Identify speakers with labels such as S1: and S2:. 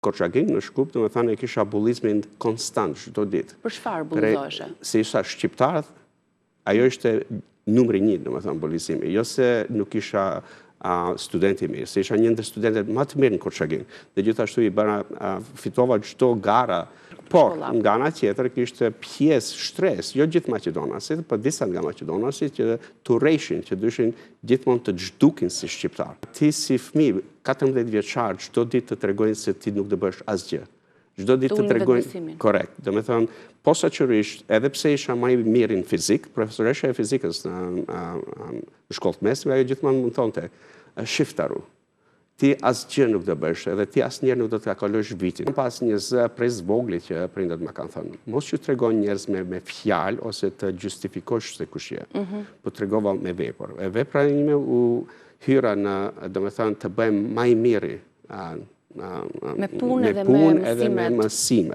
S1: Korçagin në Shkup, do me thënë, e kisha bullizmin konstant çdo ditë.
S2: Për çfarë bullizoshe?
S1: Se isha shqiptar, ajo ishte numri 1, do me thënë, bullizimi. Jo se nuk isha studenti mirë, se isha një ndër studentet më të mirë në Korçagin. Dhe gjithashtu i bëra fitova çdo gara. Por, nga ana tjetër, kishte pjesë shtres, jo gjithë maqedonasit, por disa nga maqedonasit që turreshin, që dyshin gjithmonë të zhdukin si shqiptar. Ti si fëmijë, 14 vjeçar, çdo ditë të tregojnë se ti nuk do bësh asgjë. Çdo ditë të tregojnë korrekt. Do të thënë, posaçërisht, edhe pse isha më i mirë në fizik, profesoresha e fizikës në shkollë mesme, ajo gjithmonë më thonte, shiftaru. Ti asgjë nuk do bësh, edhe ti asnjëherë nuk do të kalosh vitin. Pas një zë prej zvoglit që prindët më kanë thënë, mos ju tregon njerëz me fjalë ose të justifikosh se kush je, po tregova me vepër. E vepra ime u hyra në, domethënë, të bëjmë më i miri
S2: me punë edhe me mësime.